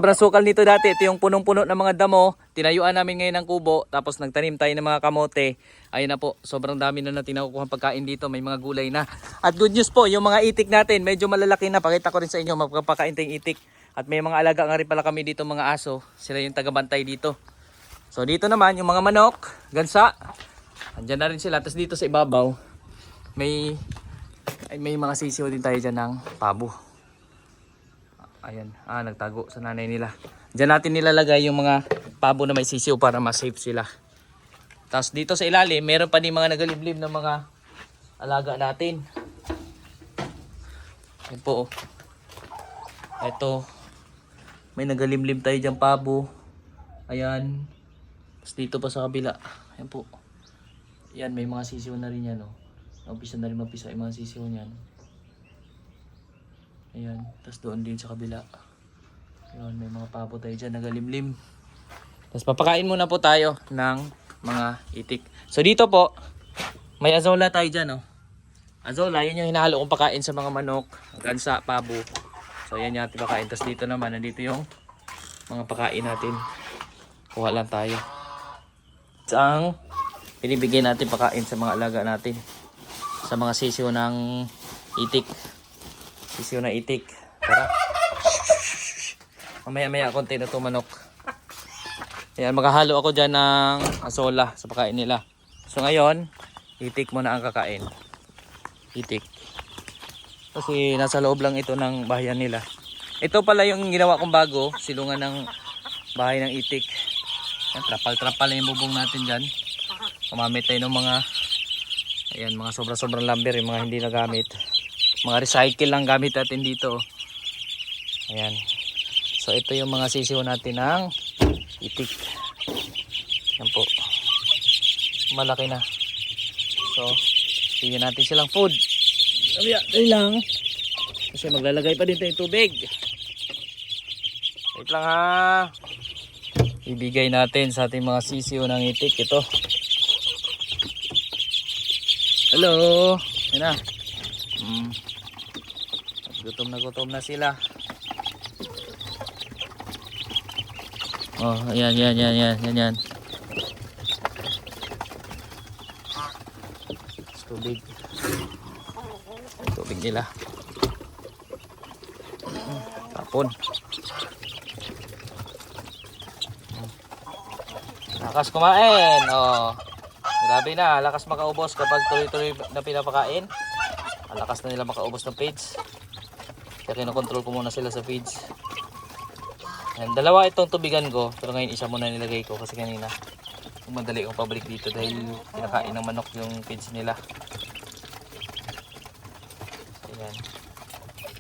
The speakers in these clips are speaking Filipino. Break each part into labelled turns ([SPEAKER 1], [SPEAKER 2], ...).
[SPEAKER 1] Sobrang sukal nito dati. Ito yung punong-puno ng mga damo. Tinayuan namin ngayon ng kubo. Tapos nagtanim tayo ng mga kamote. Ayun na po. Sobrang dami na nakukuha pagkain dito. May mga gulay na. At good news po, yung mga itik natin, medyo malalaki na. Pakita ko rin sa inyo, magpapakain tayong itik. At may mga alaga nga rin pala kami dito, mga aso. Sila yung tagabantay dito. So dito naman, yung mga manok, gansa. Andyan na rin sila. Tapos dito sa ibabaw, may mga sisiw din tayo dyan ng pabo. Ayan, nagtago sa nanay nila. Diyan natin nilalagay yung mga pabo na may sisiw para ma-safe sila. Tapos dito sa ilalim, meron pa din mga nagaliblim ng mga alaga natin. Ayan po. Ito, may nagalimlim tayo dyan pabo. Ayan. Tapos dito pa sa kabila. Ayan po. Ayan, may mga sisiw na rin yan. Umpisa na rin mapisa yung mga sisiw niyan. Ayan, tapos doon din sa kabila. Ayan, may mga pabo tayo dyan, nagalimlim. Tapos papakain muna po tayo ng mga itik. So dito po, may azola tayo dyan. Azola, yun yung hinahalo kong pakain sa mga manok, gansa, pabo. So yan yung ating pakain. Tapos dito naman, nandito yung mga pakain natin. Kuha lang tayo. Ang pinibigay natin pakain sa mga alaga natin. Sa mga sisiw ng itik. Sisiw na itik. Tara. Mamaya-maya konti na ito manok. Ayan, maghahalo ako dyan ng asola sa pakain nila. So ngayon, itik muna ang kakain. Itik. Kasi nasa loob lang ito ng bahayan nila. Ito pala yung ginawa kong bago, silungan ng bahay ng itik. Ayan, trapal-trapal na yung bubong natin dyan. Kumamit tayo ng mga, ayan, mga sobra-sobrang lumber, yung mga hindi nagamit. Mga recycle lang gamit natin dito. Ayan. So ito yung mga sisiw natin ng itik. Ayan po. Malaki na. So, bigyan natin silang food. Dali lang. Kasi maglalagay pa din tayong tubig. Wait lang ha. Ibigay natin sa ating mga sisiw ng itik. Ito. Hello. Ayan na. Gutom na sila. Oh, yan. Tubig. Tubig nila. Tapon. Lakas kumain. Oh. Grabe na, lakas makaubos kapag tuloy-tuloy na pinapakain. Lakas na nila makaubos ng feeds. Kaya kinokontrol ko muna sila sa feeds. Ayan, dalawa itong tubigan ko, pero ngayon isa muna nilagay ko kasi kanina madali akong pabalik dito dahil kinakain ng manok yung feeds nila. Ayan.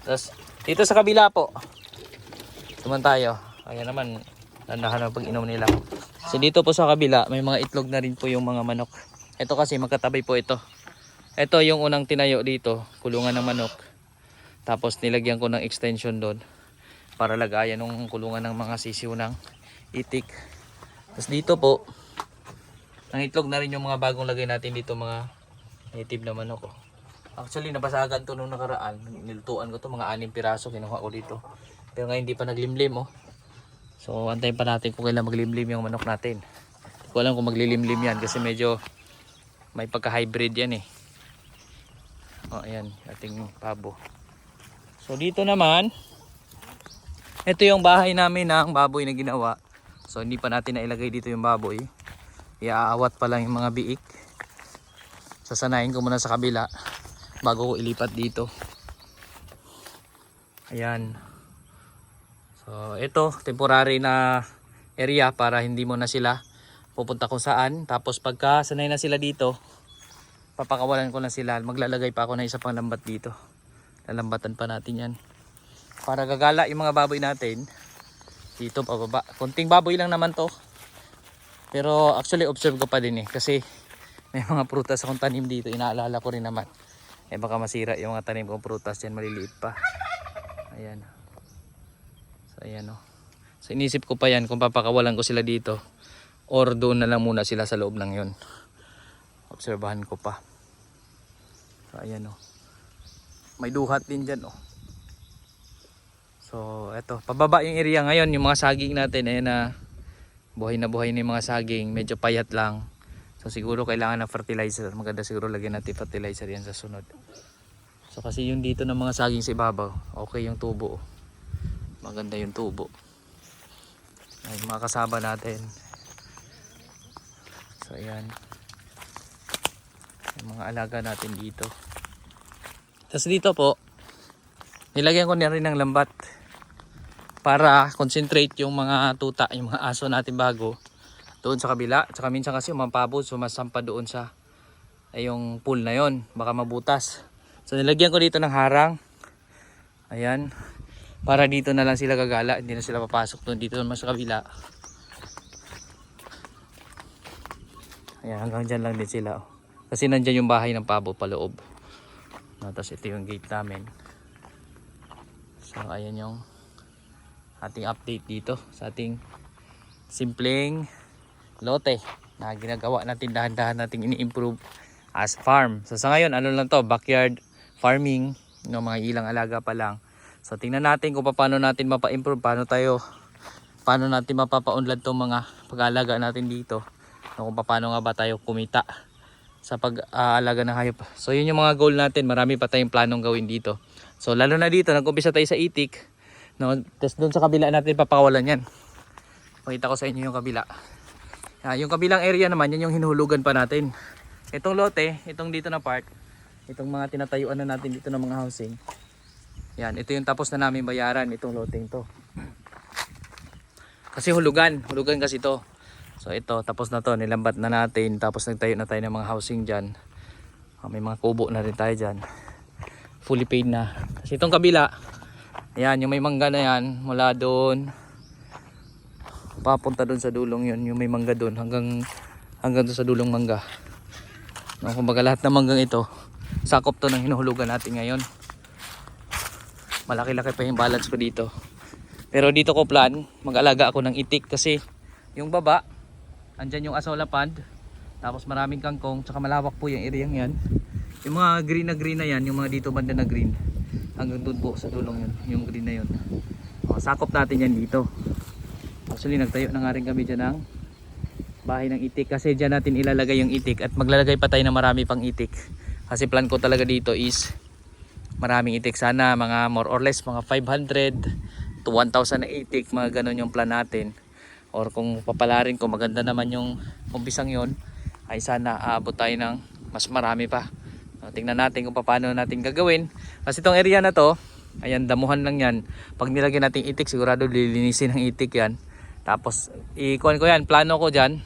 [SPEAKER 1] Tapos dito sa kabila po, tuman tayo. Ayan naman, nandahan ang pag-inom nila. So dito po sa kabila, may mga itlog na rin po yung mga manok. Ito kasi magkatabi po ito. Ito yung unang tinayo dito, kulungan ng manok. Tapos nilagyan ko ng extension doon para lagayan ng kulungan ng mga sisiw ng itik. Tapos dito po, ang itlog na rin yung mga bagong lagay natin dito, mga native na manok. Actually nabasagan to nung nakaraan. Nilutuan ko to, mga 6 piraso kinuha ko dito. Pero ngayon hindi pa naglimlim. So antayin pa natin kung kailan maglimlim yung manok natin. Hindi ko alam kung maglilimlim yan kasi medyo may pagka-hybrid yan . Ayan, ating pabo. So dito naman, ito yung bahay namin ng baboy na ginawa. So hindi pa natin nailagay dito yung baboy. Iaawat pa lang yung mga biik. Sasanayin ko muna sa kabila bago ko ilipat dito. Ayan. So ito, temporary na area para hindi mo na sila pupunta kung saan. Tapos pagka sanay na sila dito, papakawalan ko na sila. Maglalagay pa ako ng isa pang lambat dito. Lalambatan pa natin yan. Para gagala yung mga baboy natin. Dito pababa. Kunting baboy lang naman to. Pero actually observe ko pa din kasi may mga prutas akong tanim dito. Inaalala ko rin naman. Baka masira yung mga tanim kong prutas yan. Maliliit pa. Ayan. So ayan . So inisip ko pa yan kung papakawalan ko sila dito. Or doon na lang muna sila sa loob ng yun. Obserbahan ko pa. So ayan . May duhat din dyan . So eto, pababa yung area ngayon, yung mga saging natin ayan na buhay na yung mga saging, medyo payat lang. So siguro kailangan ng fertilizer. Maganda siguro lagyan natin fertilizer yan sa sunod. So kasi yung dito ng mga saging sa ibabaw, okay yung tubo. Maganda yung tubo. Ay, mga kasama natin. So ayan. Yung mga alaga natin dito. Tapos dito po, nilagyan ko na rin ng lambat para concentrate yung mga tuta, yung mga aso natin bago doon sa kabila. Tsaka minsan kasi mampabot, sumasampa doon sa yung pool na yon, baka mabutas. So nilagyan ko dito ng harang. Ayan, para dito na lang sila gagala, hindi na sila papasok doon, dito naman sa kabila. Ayan, hanggang dyan lang din sila. Kasi nandyan yung bahay ng pabo paloob. Tapos ito yung gate namin. So ayan yung ating update dito sa ating simpleng lote na ginagawa natin, dahan-dahan nating ini-improve as farm. So sa ngayon ano lang to, backyard farming, no, mga ilang alaga pa lang. So tingnan natin kung paano natin mapa-improve, paano natin mapapaunlad tong mga pag-aalaga natin dito, no, kung paano nga ba tayo kumita sa pag-aalaga ng hayop. So yun yung mga goal natin, marami pa tayong planong gawin dito. So lalo na dito, nag-umpisa tayo sa itik, no, tapos doon sa kabila natin papakawalan yan. Pakita ko sa inyo yung kabila. Yung kabilang area naman, yan yung hinuhulugan pa natin. Itong lote, itong dito na part, itong mga tinatayuan na natin dito ng mga housing. Yan, ito yung tapos na namin bayaran, itong loteng to. Kasi hulugan kasi to. So ito, tapos na to, nilambat na natin, tapos nagtayo na tayo ng mga housing dyan. May mga kubo na rin tayo dyan. Fully paid na. Kasi itong kabila, yan, yung may mangga na yan, mula doon papunta doon sa dulong yun, yung may mangga doon hanggang doon sa dulong mangga. No, kumbaga lahat ng manggang ito sakop to ng hinuhulugan natin ngayon. Malaki-laki pa yung balance ko dito. Pero dito ko plan, mag-alaga ako ng itik kasi yung baba, andyan yung asola pond, tapos maraming kangkong, tsaka malawak po yung area yan. Yung mga green na yan, yung mga dito banda na green, hanggang doon po sa dulong yun, yung green na yun. Sakop natin yan dito. Actually nagtayo na nga rin kami dyan ng bahay ng itik kasi dyan natin ilalagay yung itik at maglalagay pa tayo ng marami pang itik. Kasi plan ko talaga dito is maraming itik, sana mga more or less mga 500 to 1,000 na itik, mga ganun yung plan natin. Or kung papalarin ko maganda naman yung umpisang yon, ay sana aabot tayo ng mas marami pa. Tingnan natin kung paano natin gagawin. Kasi itong area na to, ayan, damuhan lang yan. Pag nilagyan natin itik, sigurado lilinisin ng itik yan. Tapos ikuan ko yan, plano ko dyan,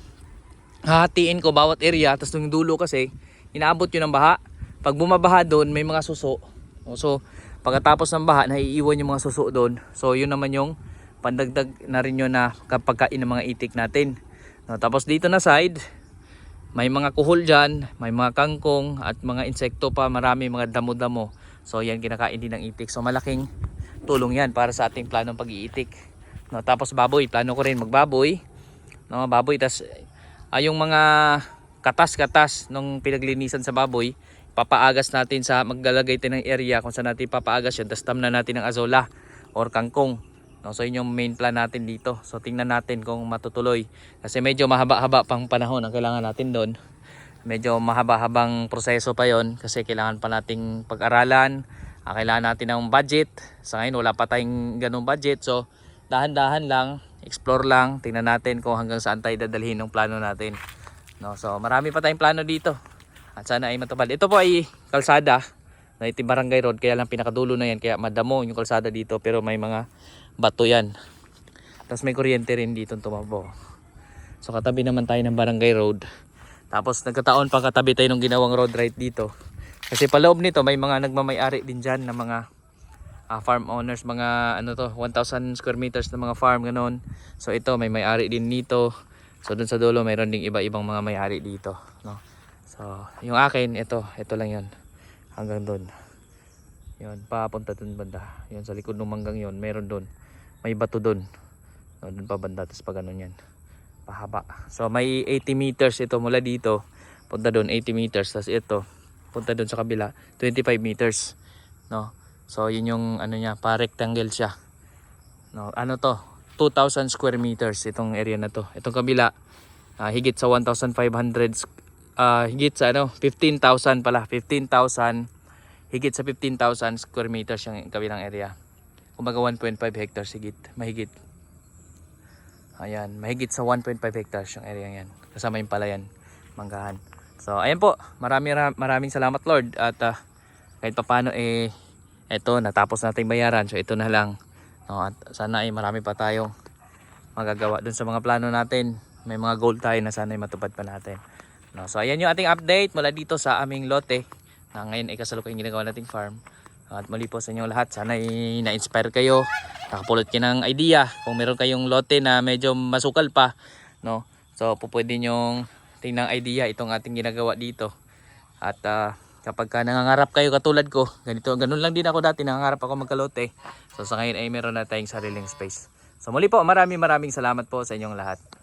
[SPEAKER 1] hahatiin ko bawat area. Tapos yung dulo kasi inaabot yun ng baha. Pag bumabaha doon may mga suso, so pagkatapos ng baha naiiwan yung mga suso doon. So yun naman yung pandagdag na rin yun na kapagkain ng mga itik natin, no. Tapos dito na side may mga kuhol dyan, may mga kangkong at mga insekto pa, marami mga damo-damo. So yan kinakain din ng itik. So malaking tulong yan para sa ating planong pag-iitik. No, tapos baboy, plano ko rin magbaboy. No, baboy, tas yung mga katas-katas nung pinaglinisan sa baboy, papaagas natin sa maglalagay tayo ng area kung saan natin papaagas yun. Tas tamna natin ng azola or kangkong. No, so yun yung main plan natin dito. So tingnan natin kung matutuloy. Kasi medyo mahaba-haba pang panahon ang kailangan natin doon. Medyo mahaba-habang proseso pa yon kasi kailangan pa nating pag-aralan. Kailangan natin ng budget. Sa ngayon wala pa tayong ganung budget. So dahan-dahan lang, explore lang, tingnan natin kung hanggang saan tayo dadalhin ng plano natin. No, so marami pa tayong plano dito. At sana ay matupad. Ito po ay kalsada, na ito barangay road, kaya lang pinakadulo na yan, kaya madamo yung kalsada dito, pero may mga bato yan. Tapos may kuryente rin dito tumabo. So katabi naman tayo ng barangay road. Tapos nagkataon pa katabi tayo ng ginawang road right dito. Kasi paloob nito may mga nagmamay-ari din dyan na mga farm owners, mga ano to, 1,000 square meters na mga farm ganon. So ito may may-ari din nito. So dun sa dulo mayroon ding iba-ibang mga may-ari dito, no. So yung akin ito lang 'yon. Hanggang doon. 'Yon, papunta dun banda. 'Yon sa likod ng manggang 'yon, mayroon doon. May bato doon. No, doon pa banda, tapos pa ganun 'yan. Pahaba. So may 80 meters ito mula dito. Punta doon 80 meters, tapos ito punta doon sa kabila 25 meters, no. So yun yung ano niya, pa rectangle siya. No, ano to? 2,000 square meters itong area na to. Itong kabila, higit sa 1,500, higit sa 15,000 pala. 15,000, higit sa 15,000 square meters yung kabilang area. Kumbaga 1.5 hectares mahigit. Ayan, mahigit sa 1.5 hectares yung area yan. Kasama yung palayan, manggahan. So, ayan po. Maraming salamat Lord. At kahit paano eto, natapos nating bayaran. So, ito na lang. No, at sana ay marami pa tayong magagawa dun sa mga plano natin. May mga goal tayo na sana ay matupad pa natin. No, so, ayan yung ating update mula dito sa aming lote. Na ngayon ay kasalukuyang ginagawa nating farm. At muli po sa inyo lahat, sana ay na-inspire kayo, nakapulot kayo ng idea. Kung meron kayong lote na medyo masukal pa, no? So pwede nyong tingnan idea itong ating ginagawa dito. At kapag nangangarap kayo katulad ko, ganun lang din ako dati, nangangarap ako magkalote. So sa ngayon ay meron na tayong sariling space. So muli po, maraming salamat po sa inyong lahat.